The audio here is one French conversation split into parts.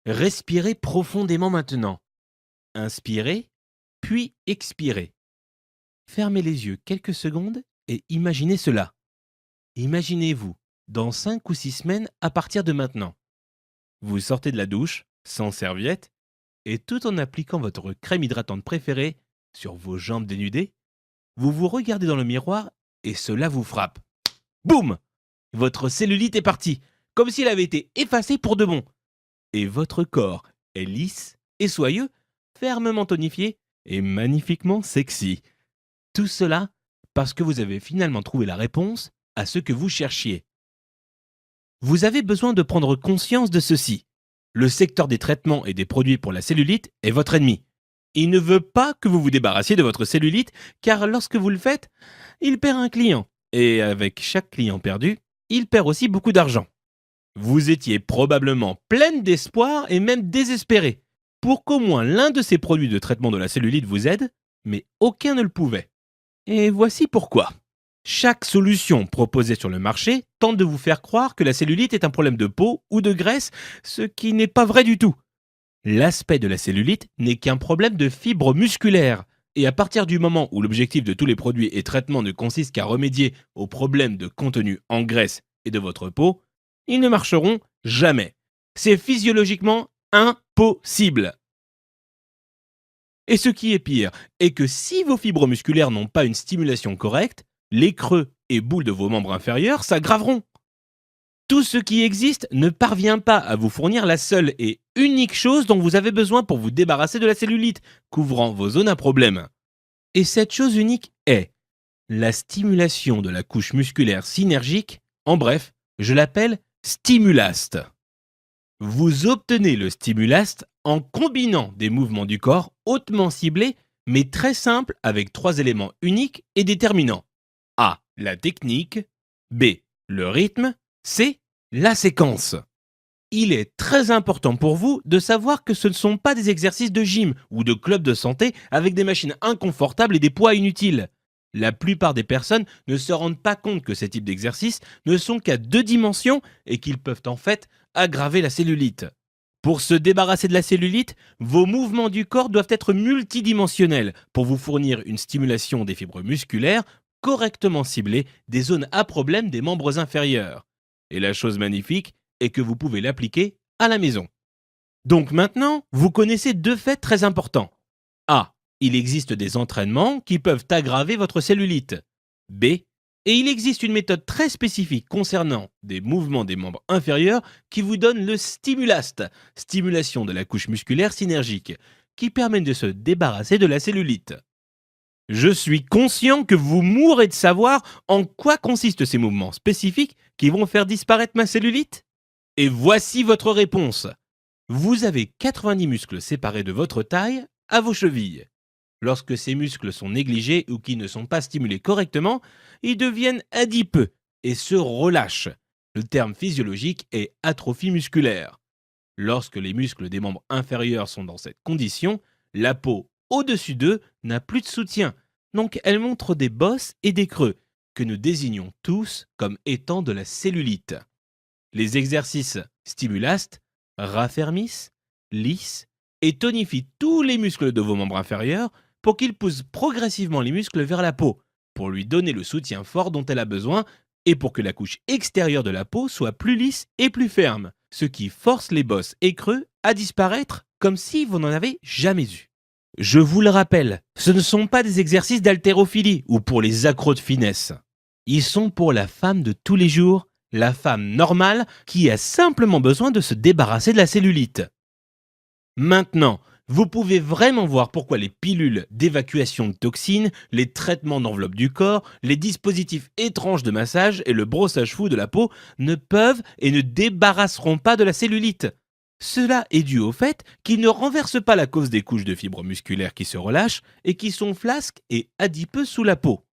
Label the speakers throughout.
Speaker 1: Respirez profondément maintenant. Inspirez, puis expirez. Fermez les yeux quelques secondes et imaginez cela. Imaginez-vous dans 5 ou 6 semaines à partir de maintenant. Vous sortez de la douche, sans serviette, et tout en appliquant votre crème hydratante préférée sur vos jambes dénudées, vous vous regardez dans le miroir et cela vous frappe. Boum! Votre cellulite est partie, comme s'il avait été effacé pour de bon. Et votre corps est lisse et soyeux, fermement tonifié et magnifiquement sexy. Tout cela parce que vous avez finalement trouvé la réponse à ce que vous cherchiez. Vous avez besoin de prendre conscience de ceci. Le secteur des traitements et des produits pour la cellulite est votre ennemi. Il ne veut pas que vous vous débarrassiez de votre cellulite car lorsque vous le faites, il perd un client. Et avec chaque client perdu, il perd aussi beaucoup d'argent. Vous étiez probablement pleine d'espoir et même désespérée pour qu'au moins l'un de ces produits de traitement de la cellulite vous aide, mais aucun ne le pouvait. Et voici pourquoi. Chaque solution proposée sur le marché tente de vous faire croire que la cellulite est un problème de peau ou de graisse, ce qui n'est pas vrai du tout. L'aspect de la cellulite n'est qu'un problème de fibres musculaires. Et à partir du moment où l'objectif de tous les produits et traitements ne consiste qu'à remédier aux problèmes de contenu en graisse et de votre peau, ils ne marcheront jamais. C'est physiologiquement impossible. Et ce qui est pire est que si vos fibres musculaires n'ont pas une stimulation correcte, les creux et boules de vos membres inférieurs s'aggraveront. Tout ce qui existe ne parvient pas à vous fournir la seule et unique chose dont vous avez besoin pour vous débarrasser de la cellulite, couvrant vos zones à problème. Et cette chose unique est la stimulation de la couche musculaire synergique, en bref, je l'appelle Stimulast. Vous obtenez le Stimulast en combinant des mouvements du corps hautement ciblés, mais très simples avec 3 éléments uniques et déterminants. A. La technique. B. Le rythme. C. La séquence. Il est très important pour vous de savoir que ce ne sont pas des exercices de gym ou de club de santé avec des machines inconfortables et des poids inutiles. La plupart des personnes ne se rendent pas compte que ces types d'exercices ne sont qu'à 2 dimensions et qu'ils peuvent en fait aggraver la cellulite. Pour se débarrasser de la cellulite, vos mouvements du corps doivent être multidimensionnels pour vous fournir une stimulation des fibres musculaires correctement ciblée des zones à problème des membres inférieurs. Et la chose magnifique est que vous pouvez l'appliquer à la maison. Donc maintenant, vous connaissez 2 faits très importants. A. Il existe des entraînements qui peuvent aggraver votre cellulite. B. Et il existe une méthode très spécifique concernant des mouvements des membres inférieurs qui vous donne le Stimulast, stimulation de la couche musculaire synergique, qui permet de se débarrasser de la cellulite. Je suis conscient que vous mourrez de savoir en quoi consistent ces mouvements spécifiques qui vont faire disparaître ma cellulite. Et voici votre réponse. Vous avez 90 muscles séparés de votre taille à vos chevilles. Lorsque ces muscles sont négligés ou qui ne sont pas stimulés correctement, ils deviennent adipeux et se relâchent. Le terme physiologique est atrophie musculaire. Lorsque les muscles des membres inférieurs sont dans cette condition, la peau au-dessus d'eux n'a plus de soutien, donc elle montre des bosses et des creux, que nous désignons tous comme étant de la cellulite. Les exercices Stimulast raffermissent, lissent et tonifient tous les muscles de vos membres inférieurs pour qu'ils poussent progressivement les muscles vers la peau, pour lui donner le soutien fort dont elle a besoin et pour que la couche extérieure de la peau soit plus lisse et plus ferme, ce qui force les bosses et creux à disparaître comme si vous n'en avez jamais eu. Je vous le rappelle, ce ne sont pas des exercices d'haltérophilie ou pour les accros de finesse. Ils sont pour la femme de tous les jours, la femme normale qui a simplement besoin de se débarrasser de la cellulite. Maintenant, vous pouvez vraiment voir pourquoi les pilules d'évacuation de toxines, les traitements d'enveloppe du corps, les dispositifs étranges de massage et le brossage fou de la peau ne peuvent et ne débarrasseront pas de la cellulite. Cela est dû au fait qu'ils ne renversent pas la cause des couches de fibres musculaires qui se relâchent et qui sont flasques et adipeux sous la peau.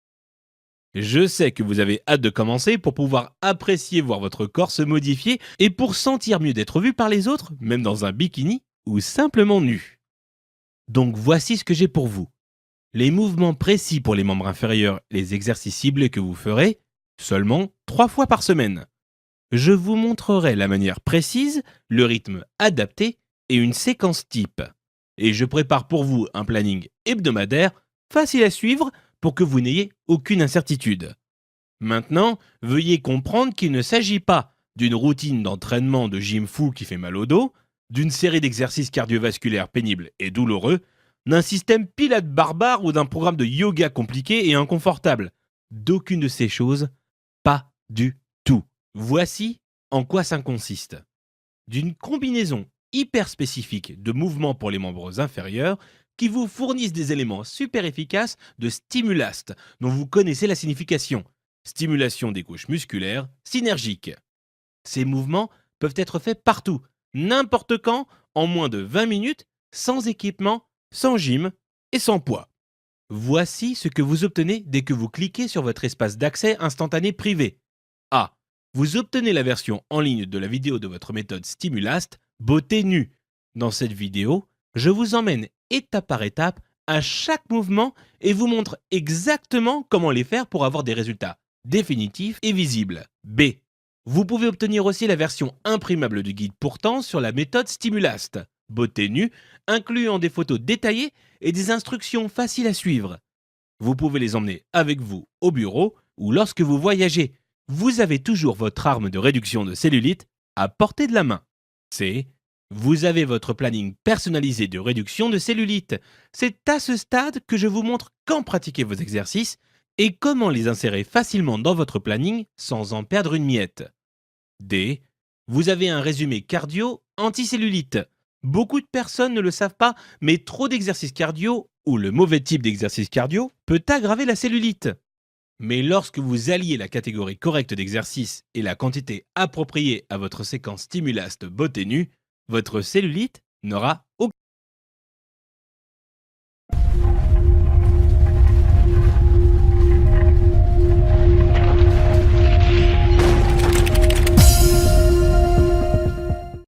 Speaker 1: Je sais que vous avez hâte de commencer pour pouvoir apprécier voir votre corps se modifier et pour sentir mieux d'être vu par les autres, même dans un bikini ou simplement nu. Donc voici ce que j'ai pour vous. Les mouvements précis pour les membres inférieurs, les exercices ciblés que vous ferez, seulement 3 fois par semaine. Je vous montrerai la manière précise, le rythme adapté et une séquence type. Et je prépare pour vous un planning hebdomadaire facile à suivre pour que vous n'ayez aucune incertitude. Maintenant, veuillez comprendre qu'il ne s'agit pas d'une routine d'entraînement de gym fou qui fait mal au dos, d'une série d'exercices cardiovasculaires pénibles et douloureux, d'un système pilate barbare ou d'un programme de yoga compliqué et inconfortable. D'aucune de ces choses, pas du tout. Voici en quoi ça consiste. D'une combinaison hyper spécifique de mouvements pour les membres inférieurs qui vous fournissent des éléments super efficaces de stimulast, dont vous connaissez la signification. Stimulation des couches musculaires synergiques. Ces mouvements peuvent être faits partout, n'importe quand, en moins de 20 minutes, sans équipement, sans gym et sans poids. Voici ce que vous obtenez dès que vous cliquez sur votre espace d'accès instantané privé. A. Vous obtenez la version en ligne de la vidéo de votre méthode Stimulast, beauté nue. Dans cette vidéo, je vous emmène étape par étape à chaque mouvement et vous montre exactement comment les faire pour avoir des résultats définitifs et visibles. B. Vous pouvez obtenir aussi la version imprimable du guide pourtant sur la méthode Stimulast, beauté nue, incluant des photos détaillées et des instructions faciles à suivre. Vous pouvez les emmener avec vous au bureau ou lorsque vous voyagez. Vous avez toujours votre arme de réduction de cellulite à portée de la main. C. Vous avez votre planning personnalisé de réduction de cellulite. C'est à ce stade que je vous montre quand pratiquer vos exercices et comment les insérer facilement dans votre planning sans en perdre une miette. D. Vous avez un résumé cardio anticellulite. Beaucoup de personnes ne le savent pas, mais trop d'exercices cardio ou le mauvais type d'exercice cardio peut aggraver la cellulite. Mais lorsque vous alliez la catégorie correcte d'exercice et la quantité appropriée à votre séquence Stimulast beauté nue, votre cellulite n'aura aucun